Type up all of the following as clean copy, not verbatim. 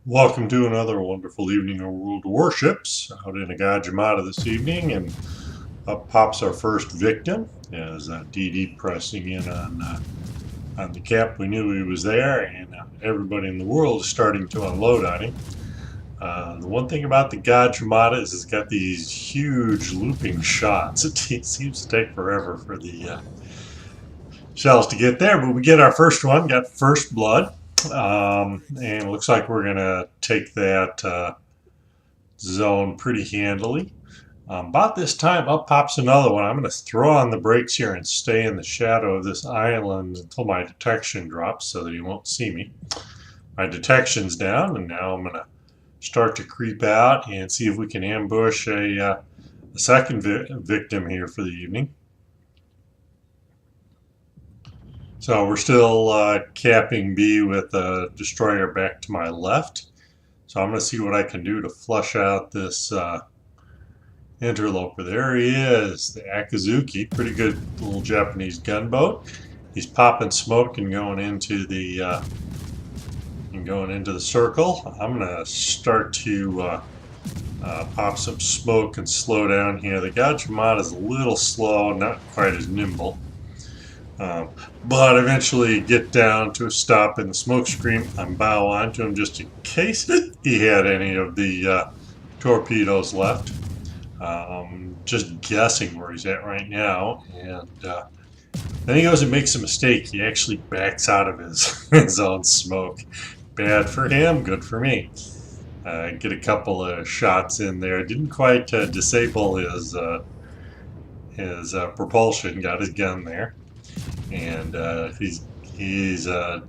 Welcome to another wonderful evening of World Warships out in Agajimata this evening, and up pops our first victim as DD pressing in on the cap. We knew he was there, and everybody in the world is starting to unload on him. The one thing about the Gajimata is it's got these huge looping shots. It seems to take forever for the shells to get there, but we get our first one, got first blood. And it looks like we're going to take that zone pretty handily. About this time, up pops another one. I'm going to throw on the brakes here and stay in the shadow of this island until my detection drops so that he won't see me. My detection's down, and now I'm going to start to creep out and see if we can ambush a second victim here for the evening. So we're still capping B with a destroyer back to my left. So I'm going to see what I can do to flush out this interloper. There he is, the Akazuki, pretty good little Japanese gunboat. He's popping smoke and going into the circle. I'm going to start to pop some smoke and slow down here. The Gajimata is a little slow, not quite as nimble. But eventually get down to a stop in the smoke screen and bow onto him just in case he had any of the torpedoes left. Just guessing where he's at right now, and then he goes and makes a mistake. He actually backs out of his own smoke. Bad for him, good for me. Get a couple of shots in there. Didn't quite disable his propulsion. Got his gun there. And he's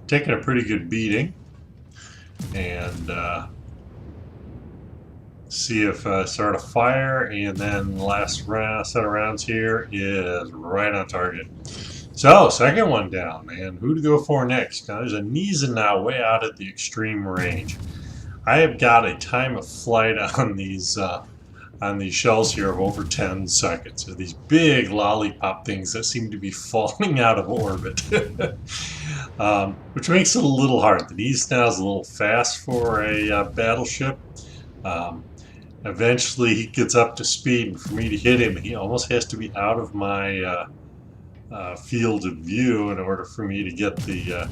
taking a pretty good beating, and see if start a fire, and then the last set of rounds here is right on target. So second one down, man. Who to go for next? Now there's a Niza now way out at the extreme range. I have got a time of flight on these shells here of over 10 seconds. So these big lollipop things that seem to be falling out of orbit, which makes it a little hard. The Niza now is a little fast for a battleship. Eventually he gets up to speed, and for me to hit him, he almost has to be out of my field of view in order for me to get the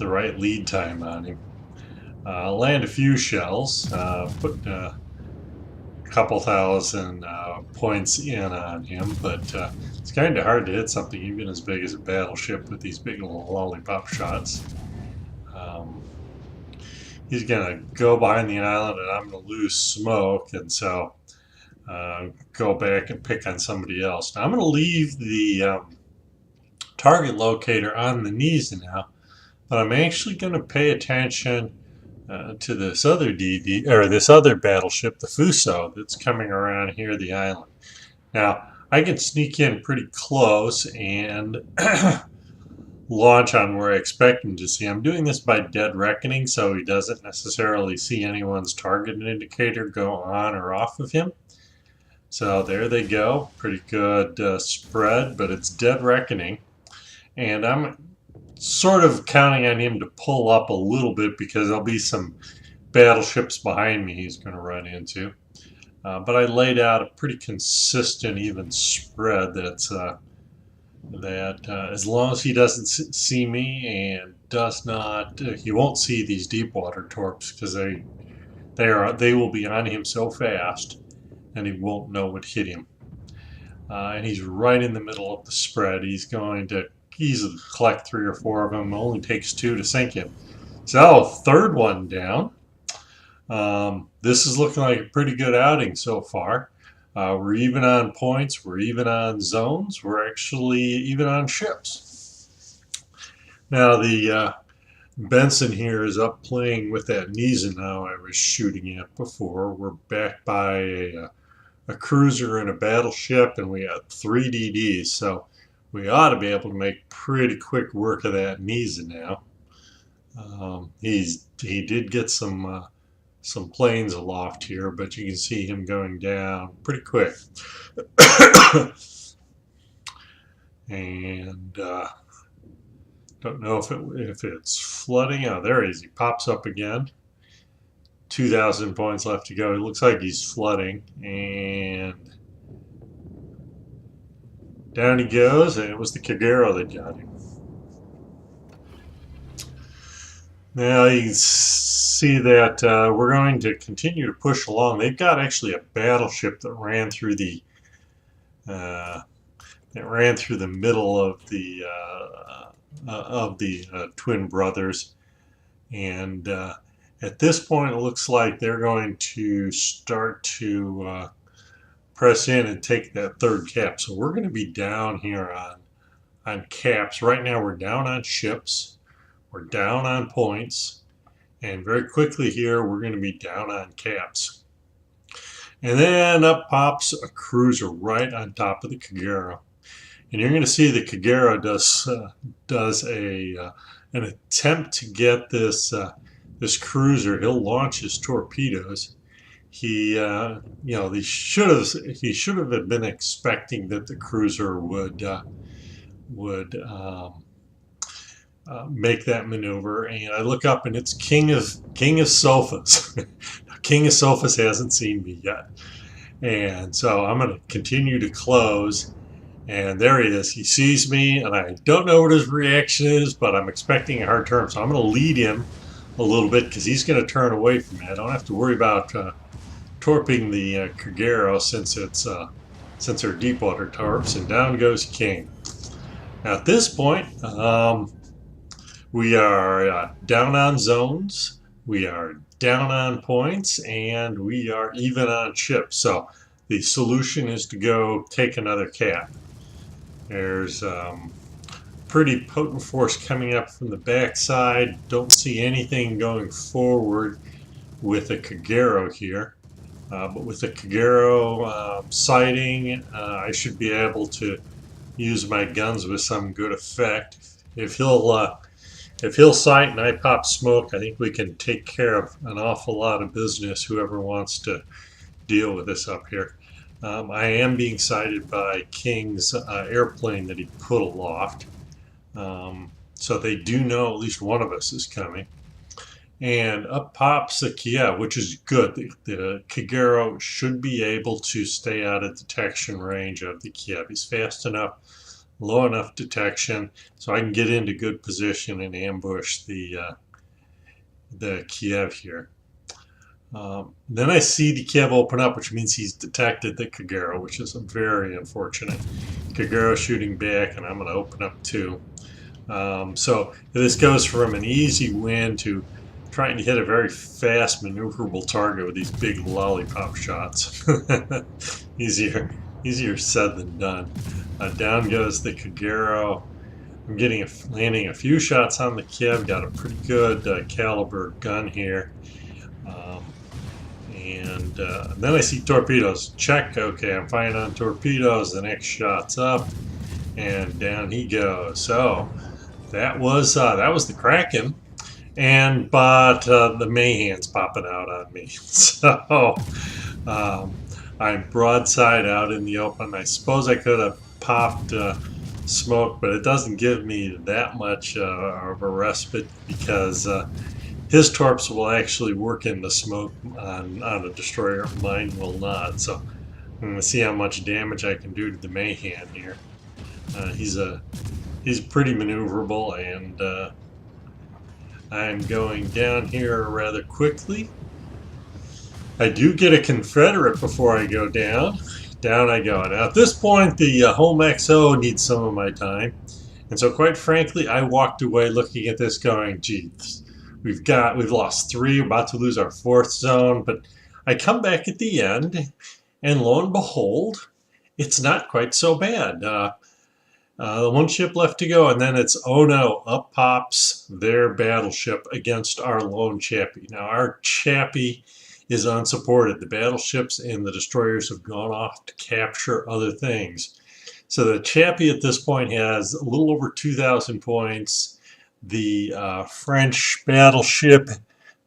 right lead time on him. Land a few shells, put couple thousand points in on him, but it's kind of hard to hit something even as big as a battleship with these big little lollipop shots. He's gonna go behind the island, and I'm gonna lose smoke, and so go back and pick on somebody else. Now I'm gonna leave the target locator on the Niza now, but I'm actually gonna pay attention to this other DD, or this other battleship, the Fuso, that's coming around here the island. Now I can sneak in pretty close and launch on where I expect him to see. I'm doing this by dead reckoning, so he doesn't necessarily see anyone's target indicator go on or off of him. So there they go, pretty good spread, but it's dead reckoning, and I'm sort of counting on him to pull up a little bit because there'll be some battleships behind me he's going to run into. But I laid out a pretty consistent, even spread that's as long as he doesn't see me and does not, he won't see these deep water torps because they will be on him so fast, and he won't know what hit him. And he's right in the middle of the spread. He's going to easily collect 3 or 4 of them. It only takes 2 to sink him. So third one down. This is looking like a pretty good outing so far. We're even on points, we're even on zones, we're actually even on ships. Now the Benson here is up playing with that Niza now I was shooting at before. We're backed by a cruiser and a battleship, and we got 3 DDs, so we ought to be able to make pretty quick work of that Niza now. He did get some planes aloft here, but you can see him going down pretty quick. And don't know if it's flooding. Oh, there he is. He pops up again. 2,000 points left to go. It looks like he's flooding, and down he goes, and it was the Kagero that got him. Now you can see that we're going to continue to push along. They've got actually a battleship that ran through the middle of the twin brothers, and at this point it looks like they're going to start to press in and take that third cap. So we're going to be down here on caps. Right now we're down on ships, we're down on points, and very quickly here we're going to be down on caps. And then up pops a cruiser right on top of the Kagero. And you're going to see the Kagero does an attempt to get this cruiser. He'll launch his torpedoes. He should have been expecting that the cruiser would make that maneuver. And I look up, and it's King of Sofas. King of Sofas hasn't seen me yet, and so I'm going to continue to close. And there he is. He sees me, and I don't know what his reaction is, but I'm expecting a hard turn. So I'm going to lead him a little bit because he's going to turn away from me. I don't have to worry about torping the Kagero since they're deep water torps. And down goes King. Now at this point, we are down on zones, we are down on points, and we are even on ships. So the solution is to go take another cap. There's pretty potent force coming up from the backside. Don't see anything going forward with the Kagero here. But with the Kagero sighting, I should be able to use my guns with some good effect. If he'll sight and I pop smoke, I think we can take care of an awful lot of business, whoever wants to deal with this up here. I am being sighted by King's airplane that he put aloft. So they do know at least one of us is coming. And up pops the Kiev, which is good. The Kagero should be able to stay out of detection range of the Kiev. He's fast enough, low enough detection, so I can get into good position and ambush the Kiev here. Then I see the Kiev open up, which means he's detected the Kagero, which is very unfortunate. Kagero shooting back, and I'm going to open up too. So this goes from an easy win to trying to hit a very fast, maneuverable target with these big lollipop shots. Easier said than done. Down goes the Kagero. I'm landing a few shots on the Kiev. Got a pretty good caliber gun here. And then I see torpedoes. Check. Okay, I'm firing on torpedoes. The next shot's up, and down he goes. So that was the Kraken, but the Mayhan's popping out on me. So I'm broadside out in the open. I suppose I could have popped smoke, but it doesn't give me that much of a respite because his torps will actually work in the smoke on a destroyer. Mine will not. So I'm going to see how much damage I can do to the Mayhan here. He's pretty maneuverable, and I'm going down here rather quickly. I do get a Confederate before I go down. Down I go. Now at this point, the home XO needs some of my time, and so quite frankly, I walked away looking at this, going, "Geez, we've lost 3, about to lose our 4th zone." But I come back at the end, and lo and behold, it's not quite so bad. One ship left to go, and then it's, oh no, up pops their battleship against our lone Chappie. Now our Chappie is unsupported. The battleships and the destroyers have gone off to capture other things. So the Chappie at this point has a little over 2,000 points. The French battleship,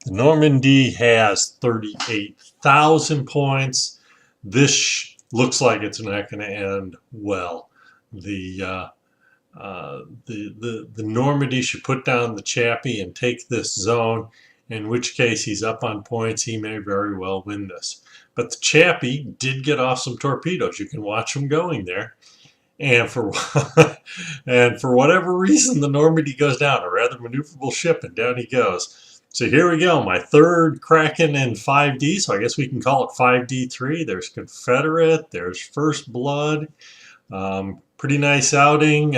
the Normandy, has 38,000 points. This looks like it's not going to end well. The Normandy should put down the Chappie and take this zone, in which case he's up on points. He may very well win this. But the Chappie did get off some torpedoes. You can watch him going there. And for and for whatever reason, the Normandy goes down, a rather maneuverable ship, and down he goes. So here we go, my third Kracken in 5D, so I guess we can call it 5D3. There's Confederate, there's First Blood. Pretty nice outing.